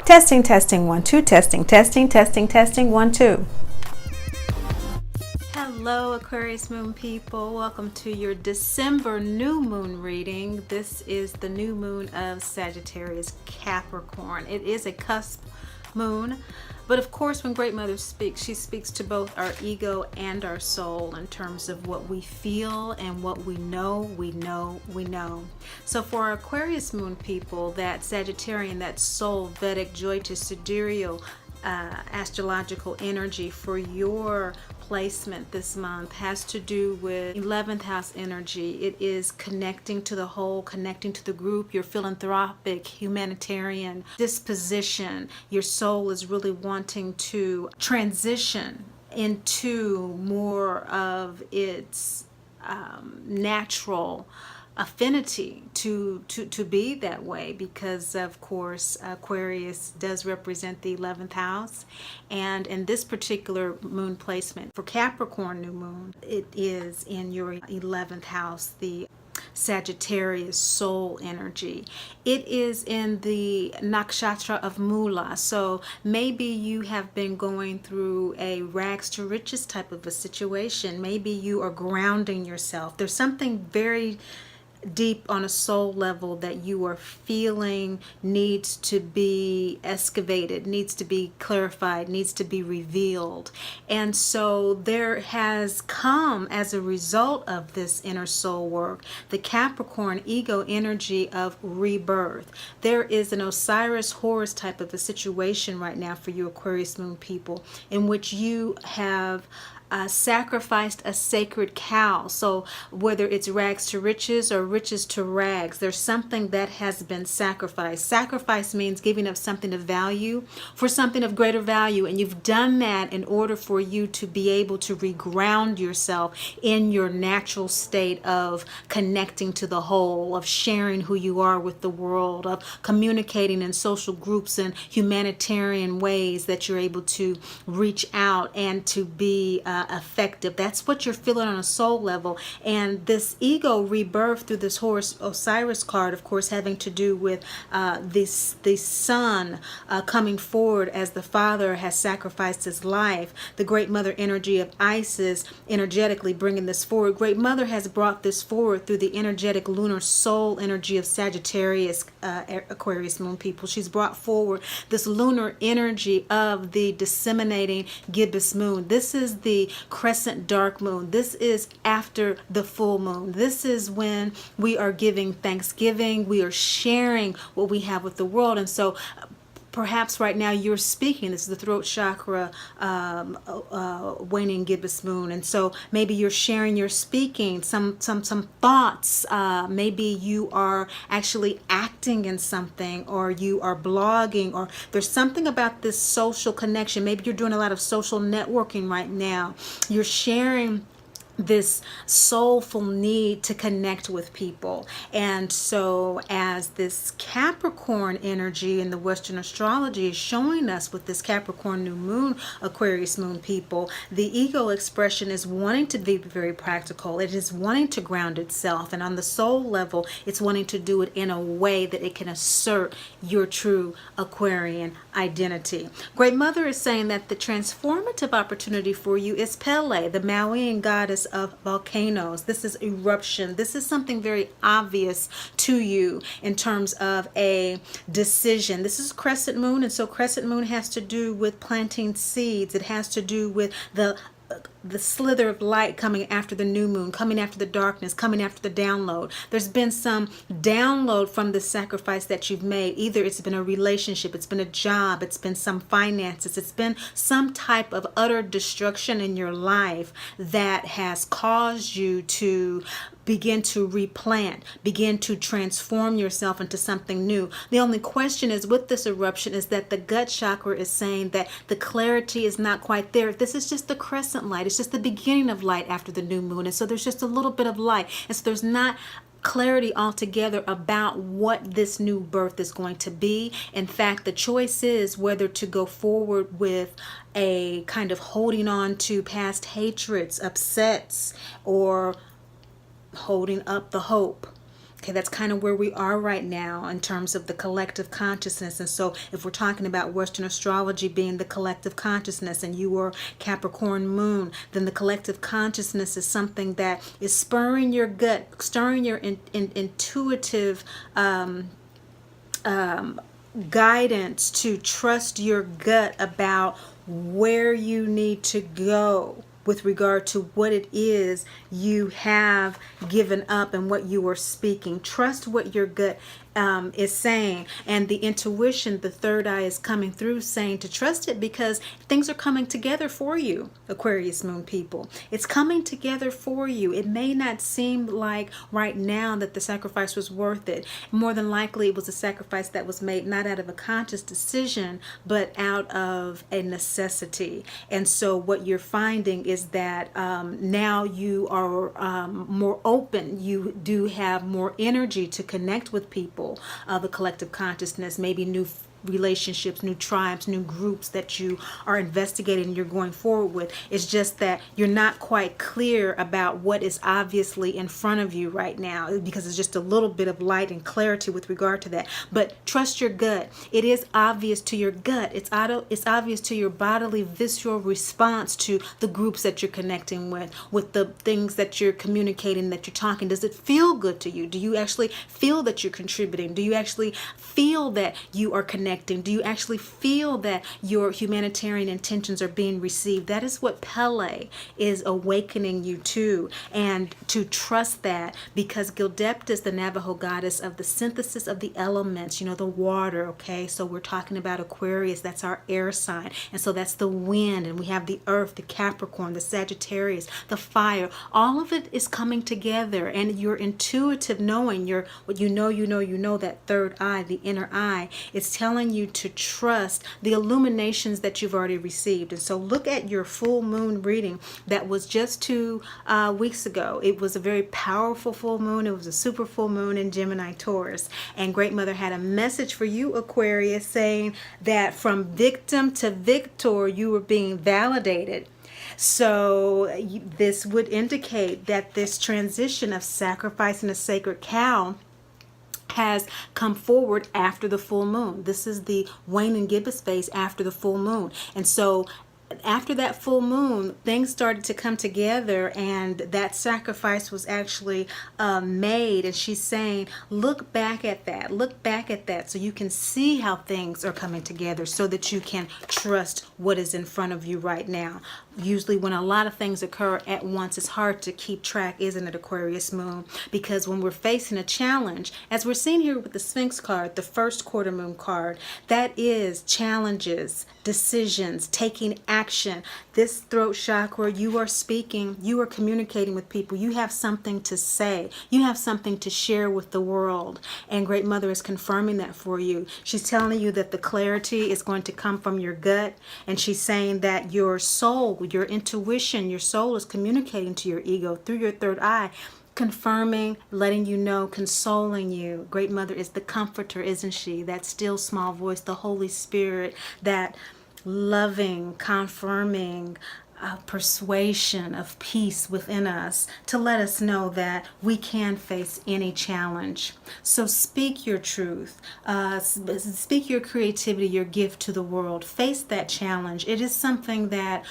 Testing, testing, 1, 2, testing, testing, testing, testing, 1, 2. Hello, Aquarius Moon people. Welcome to your December new moon reading. This is the new moon of Sagittarius Capricorn. It is a cusp moon, but of course when Great Mother speaks, she speaks to both our ego and our soul in terms of what we feel and what we know. So for our Aquarius Moon people, that Sagittarian, that soul, Vedic, joy to sidereal, astrological energy for your placement this month has to do with 11th house energy. It is connecting to the whole, connecting to the group, your philanthropic, humanitarian disposition. Your soul is really wanting to transition into more of its natural affinity to be that way, because of course Aquarius does represent the 11th house, and in this particular moon placement for Capricorn new moon, it is in your 11th house, the Sagittarius soul energy. It is in the nakshatra of Mula, so maybe you have been going through a rags to riches type of a situation. Maybe you are grounding yourself. There's something very deep on a soul level that you are feeling needs to be excavated, needs to be clarified, needs to be revealed. And so there has come, as a result of this inner soul work, the Capricorn ego energy of rebirth. There is an OSIRIS HORUS type of a situation right now for you Aquarius Moon people, in which you have sacrificed a sacred cow. So whether it's rags to riches or riches to rags, there's something that has been sacrificed. Sacrifice means giving up something of value for something of greater value, and you've done that in order for you to be able to reground yourself in your natural state of connecting to the whole, of sharing who you are with the world, of communicating in social groups and humanitarian ways that you're able to reach out and to be effective. That's what you're feeling on a soul level. And this ego rebirth through this Horus OSIRIS card, of course, having to do with the son coming forward as the father has sacrificed his life. The Great Mother energy of Isis energetically bringing this forward. Great Mother has brought this forward through the energetic lunar soul energy of Sagittarius Aquarius Moon people. She's brought forward this lunar energy of the disseminating gibbous moon. This is the crescent dark moon. This is after the full moon. This is when we are giving thanksgiving. We are sharing what we have with the world. And so perhaps right now you're speaking. This is the throat chakra waning gibbous moon, and so maybe you're sharing, you're speaking some thoughts. Maybe you are actually acting in something, or you are blogging, or there's something about this social connection. Maybe you're doing a lot of social networking right now. You're sharing this soulful need to connect with people. And so as this Capricorn energy in the Western astrology is showing us with this Capricorn new moon, Aquarius Moon people, the ego expression is wanting to be very practical. It is wanting to ground itself, and on the soul level it's wanting to do it in a way that it can assert your true Aquarian identity. Great Mother is saying that the transformative opportunity for you is Pele, the Malian goddess of volcanoes. This is eruption. This is something very obvious to you in terms of a decision. This is crescent moon, and so crescent moon has to do with planting seeds. It has to do with the slither of light coming after the new moon, coming after the darkness, coming after the download. There's been some download from the sacrifice that you've made. Either it's been a relationship, it's been a job, it's been some finances, it's been some type of utter destruction in your life that has caused you to begin to replant, begin to transform yourself into something new. The only question is with this eruption is that the gut chakra is saying that the clarity is not quite there. This is just the crescent light. It's just the beginning of light after the new moon. And so there's just a little bit of light. And so there's not clarity altogether about what this new birth is going to be. In fact, the choice is whether to go forward with a kind of holding on to past hatreds, upsets, or holding up the hope Okay, that's kind of where we are right now in terms of the collective consciousness. And so if we're talking about Western astrology being the collective consciousness and you are Capricorn moon, then the collective consciousness is something that is spurring your gut, stirring your intuitive guidance to trust your gut about where you need to go with regard to what it is you have given up and what you are speaking. Trust what your gut is saying, and the intuition, the third eye, is coming through saying to trust it because things are coming together for you, Aquarius Moon people. It's coming together for you. It may not seem like right now that the sacrifice was worth it. More than likely it was a sacrifice that was made not out of a conscious decision but out of a necessity. And so what you're finding is that now you are more open. You do have more energy to connect with people, the collective consciousness, maybe new relationships, new tribes, new groups that you are investigating and you're going forward with. It's just that you're not quite clear about what is obviously in front of you right now because it's just a little bit of light and clarity with regard to that. But trust your gut. It is obvious to your gut. It's obvious to your bodily visceral response to the groups that you're connecting with the things that you're communicating, that you're talking. Does it feel good to you? Do you actually feel that you're contributing? Do you actually feel that you are connecting? Do you actually feel that your humanitarian intentions are being received? That is what Pele is awakening you to, and to trust that, because Gildepta is the Navajo goddess of the synthesis of the elements, you know, the water, okay? So we're talking about Aquarius, that's our air sign, and so that's the wind, and we have the earth, the Capricorn, the Sagittarius, the fire. All of it is coming together, and your intuitive knowing, what you know, that third eye, the inner eye, it's telling you to trust the illuminations that you've already received. And so look at your full moon reading that was just 2 weeks ago. It was a very powerful full moon. It was a super full moon in Gemini Taurus. And Great Mother had a message for you, Aquarius, saying that from victim to victor, you were being validated. So this would indicate that this transition of sacrificing a sacred cow has come forward after the full moon. This is the waning gibbous phase after the full moon. And so after that full moon, things started to come together, and that sacrifice was actually made. And she's saying, look back at that so you can see how things are coming together, so that you can trust what is in front of you right now. Usually when a lot of things occur at once, it's hard to keep track, isn't it, Aquarius Moon? Because when we're facing a challenge, as we're seeing here with the Sphinx card, the first quarter moon card, that is challenges, decisions, taking action. This throat chakra, you are speaking, you are communicating with people. You have something to say. You have something to share with the world. And Great Mother is confirming that for you. She's telling you that the clarity is going to come from your gut. And she's saying that your soul, your intuition, your soul is communicating to your ego through your third eye, confirming, letting you know, consoling you. Great Mother is the comforter, isn't she? That still small voice, the Holy Spirit, that loving, confirming persuasion of peace within us to let us know that we can face any challenge. So speak your truth, speak your creativity, your gift to the world. Face that challenge. It is something that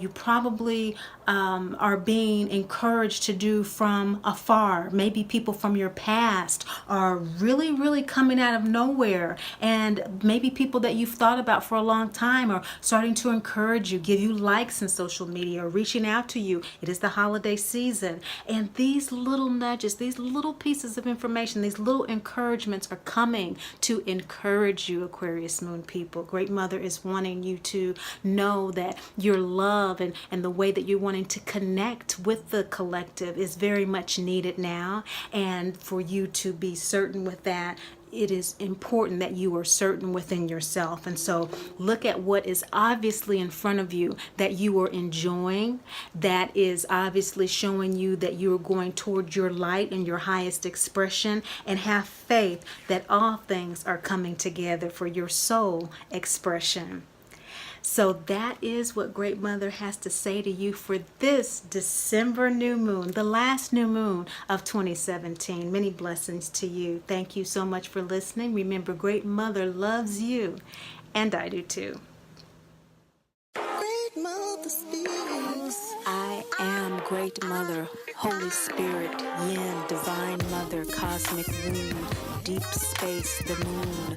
you probably are being encouraged to do from afar. Maybe people from your past are really, really coming out of nowhere, and maybe people that you've thought about for a long time are starting to encourage you, give you likes in social media, or reaching out to you. It is the holiday season, and these little nudges, these little pieces of information, these little encouragements are coming to encourage you, Aquarius Moon people. Great Mother is wanting you to know that your love and the way that you're wanting to connect with the collective is very much needed now. And for you to be certain with that, it is important that you are certain within yourself. And so look at what is obviously in front of you that you are enjoying, that is obviously showing you that you are going toward your light and your highest expression, and have faith that all things are coming together for your soul expression. So that is what Great Mother has to say to you for this December new moon, the last new moon of 2017. Many blessings to you. Thank you so much for listening. Remember, Great Mother loves you, and I do too. Great Mother speaks. I am Great Mother, Holy Spirit, Yin, Divine Mother, Cosmic Womb, Deep Space, the Moon,